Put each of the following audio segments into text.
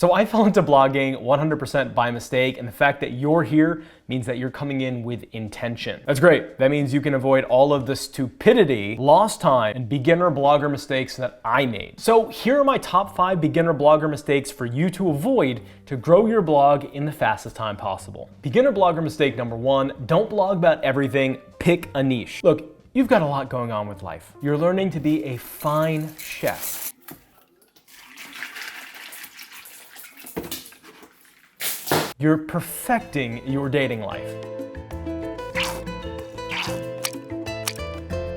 So I fell into blogging 100% by mistake, and the fact that you're here means that you're coming in with intention. That's great. That means you can avoid all of the stupidity, lost time, and beginner blogger mistakes that I made. So here are my top 5 beginner blogger mistakes for you to avoid to grow your blog in the fastest time possible. Beginner blogger mistake number 1, don't blog about everything, pick a niche. Look, you've got a lot going on with life. You're learning to be a fine chef. You're perfecting your dating life.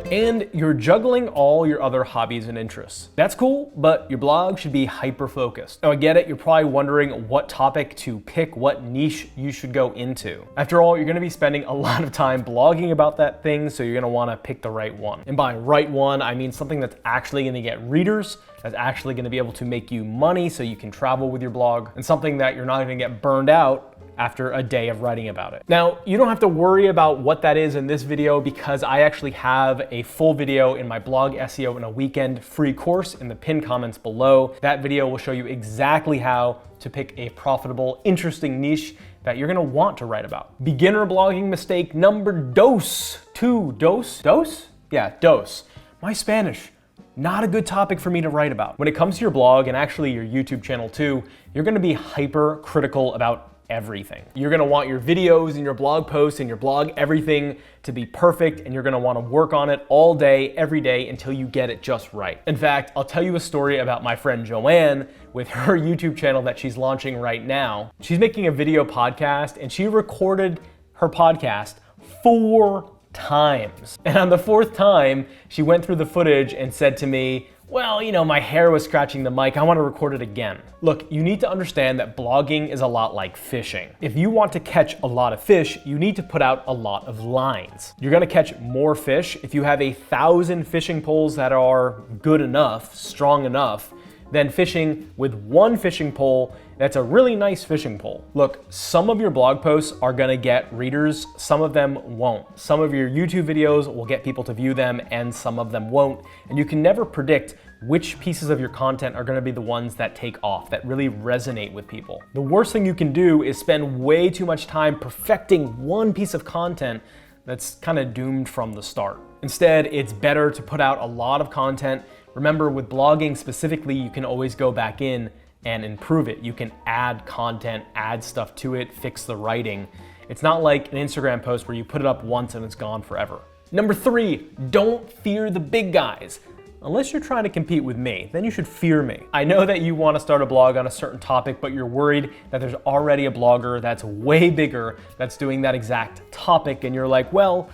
And you're juggling all your other hobbies and interests. That's cool, but your blog should be hyper-focused. Now I get it, you're probably wondering what topic to pick, what niche you should go into. After all, you're gonna be spending a lot of time blogging about that thing, so you're gonna wanna pick the right one. And by right one, I mean something that's actually gonna get readers, that's actually gonna be able to make you money so you can travel with your blog, and something that you're not gonna get burned out after a day of writing about it. Now, you don't have to worry about what that is in this video because I actually have a full video in my blog SEO in a weekend free course in the pinned comments below. That video will show you exactly how to pick a profitable, interesting niche that you're gonna want to write about. Beginner blogging mistake number 2. Dos? Yeah, dos. My Spanish. Not a good topic for me to write about. When it comes to your blog and actually your YouTube channel too, you're gonna be hyper critical about everything. You're gonna want your videos and your blog posts and your blog, everything to be perfect, and you're gonna wanna work on it all day, every day until you get it just right. In fact, I'll tell you a story about my friend Joanne with her YouTube channel that she's launching right now. She's making a video podcast and she recorded her podcast 4 times. And on the 4th time, she went through the footage and said to me, well, you know, my hair was scratching the mic, I want to record it again. Look, you need to understand that blogging is a lot like fishing. If you want to catch a lot of fish, you need to put out a lot of lines. You're gonna catch more fish if you have 1,000 fishing poles that are good enough, strong enough, than fishing with 1 fishing pole that's a really nice fishing pole. Look, some of your blog posts are gonna get readers, some of them won't. Some of your YouTube videos will get people to view them and some of them won't. And you can never predict which pieces of your content are gonna be the ones that take off, that really resonate with people. The worst thing you can do is spend way too much time perfecting one piece of content that's kind of doomed from the start. Instead, it's better to put out a lot of content. Remember, with blogging specifically, you can always go back in and improve it. You can add content, add stuff to it, fix the writing. It's not like an Instagram post where you put it up once and it's gone forever. Number 3, don't fear the big guys. Unless you're trying to compete with me, then you should fear me. I know that you want to start a blog on a certain topic, but you're worried that there's already a blogger that's way bigger that's doing that exact topic, and you're like, well,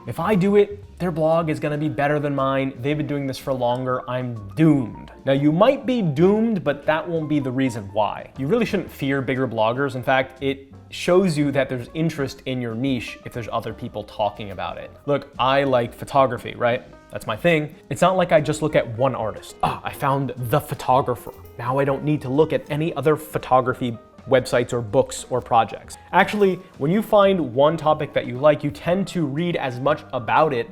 if I do it, their blog is gonna be better than mine. They've been doing this for longer. I'm doomed. Now, you might be doomed, but that won't be the reason why. You really shouldn't fear bigger bloggers. In fact, it shows you that there's interest in your niche if there's other people talking about it. Look, I like photography, right? That's my thing. It's not like I just look at one artist. I found the photographer. Now I don't need to look at any other photography websites or books or projects. Actually, when you find one topic that you like, you tend to read as much about it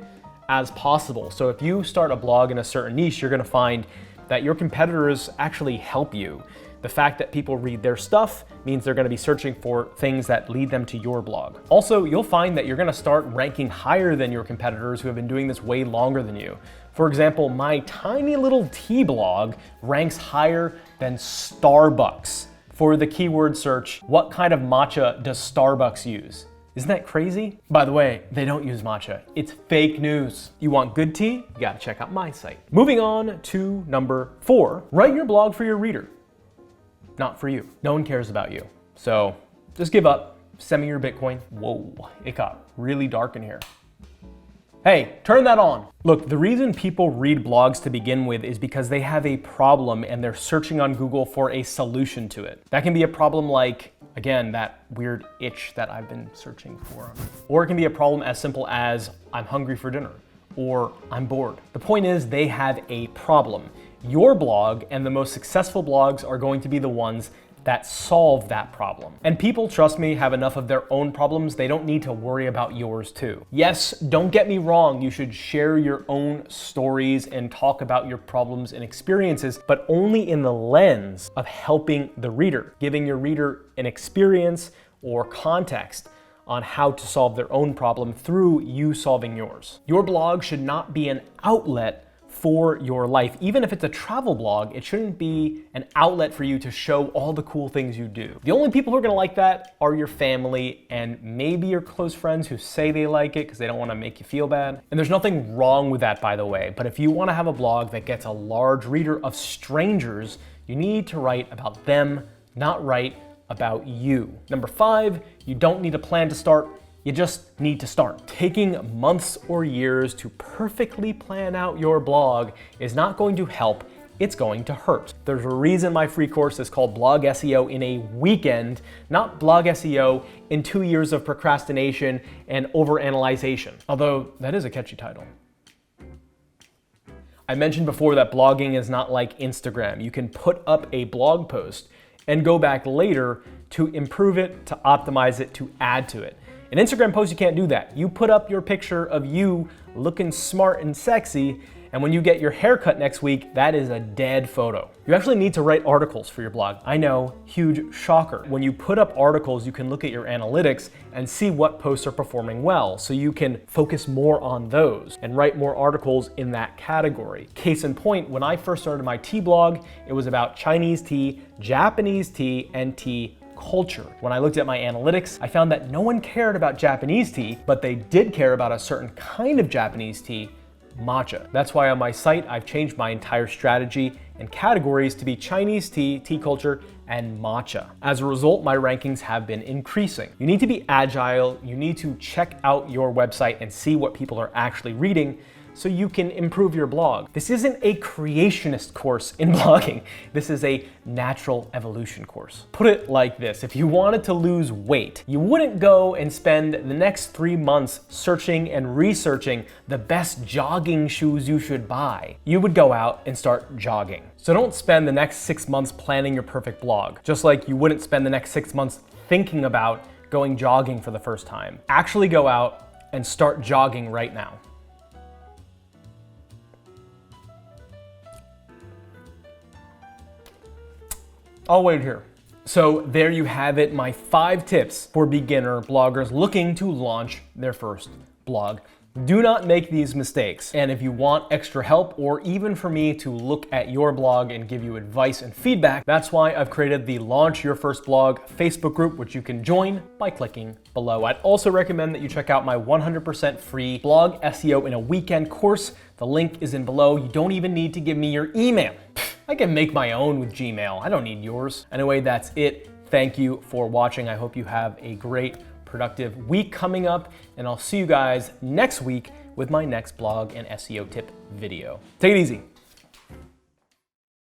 as possible. So if you start a blog in a certain niche, you're gonna find that your competitors actually help you. The fact that people read their stuff means they're gonna be searching for things that lead them to your blog. Also, you'll find that you're gonna start ranking higher than your competitors who have been doing this way longer than you. For example, my tiny little tea blog ranks higher than Starbucks for the keyword search, what kind of matcha does Starbucks use? Isn't that crazy? By the way, they don't use matcha. It's fake news. You want good tea? You gotta check out my site. Moving on to number 4, write your blog for your reader, not for you. No one cares about you. So just give up, send me your Bitcoin. Whoa, it got really dark in here. Hey, turn that on. Look, the reason people read blogs to begin with is because they have a problem and they're searching on Google for a solution to it. That can be a problem like, again, that weird itch that I've been searching for. Or it can be a problem as simple as, I'm hungry for dinner, or I'm bored. The point is, they have a problem. Your blog and the most successful blogs are going to be the ones that solve that problem. And people, trust me, have enough of their own problems. They don't need to worry about yours too. Yes, don't get me wrong, you should share your own stories and talk about your problems and experiences, but only in the lens of helping the reader, giving your reader an experience or context on how to solve their own problem through you solving yours. Your blog should not be an outlet for your life. Even if it's a travel blog, it shouldn't be an outlet for you to show all the cool things you do. The only people who are gonna like that are your family and maybe your close friends who say they like it because they don't wanna make you feel bad. And there's nothing wrong with that, by the way, but if you wanna have a blog that gets a large reader of strangers, you need to write about them, not write about you. Number 5, you don't need a plan to start. You just need to start. Taking months or years to perfectly plan out your blog is not going to help, it's going to hurt. There's a reason my free course is called Blog SEO in a Weekend, not Blog SEO in 2 years of procrastination and overanalyzation. Although that is a catchy title. I mentioned before that blogging is not like Instagram. You can put up a blog post and go back later to improve it, to optimize it, to add to it. An Instagram post, you can't do that. You put up your picture of you looking smart and sexy, and when you get your haircut next week, that is a dead photo. You actually need to write articles for your blog. I know, huge shocker. When you put up articles, you can look at your analytics and see what posts are performing well, so you can focus more on those and write more articles in that category. Case in point, when I first started my tea blog, it was about Chinese tea, Japanese tea, and tea culture. When I looked at my analytics, I found that no one cared about Japanese tea, but they did care about a certain kind of Japanese tea, matcha. That's why on my site, I've changed my entire strategy and categories to be Chinese tea, tea culture, and matcha. As a result, my rankings have been increasing. You need to be agile. You need to check out your website and see what people are actually reading so you can improve your blog. This isn't a creationist course in blogging. This is a natural evolution course. Put it like this, if you wanted to lose weight, you wouldn't go and spend the next 3 months searching and researching the best jogging shoes you should buy. You would go out and start jogging. So don't spend the next 6 months planning your perfect blog, just like you wouldn't spend the next 6 months thinking about going jogging for the first time. Actually go out and start jogging right now. I'll wait here. So there you have it, my 5 tips for beginner bloggers looking to launch their first blog. Do not make these mistakes. And if you want extra help, or even for me to look at your blog and give you advice and feedback, that's why I've created the Launch Your First Blog Facebook group, which you can join by clicking below. I'd also recommend that you check out my 100% free Blog SEO in a Weekend course. The link is in below. You don't even need to give me your email. I can make my own with Gmail. I don't need yours. Anyway, that's it. Thank you for watching. I hope you have a great, productive week coming up, and I'll see you guys next week with my next blog and SEO tip video. Take it easy.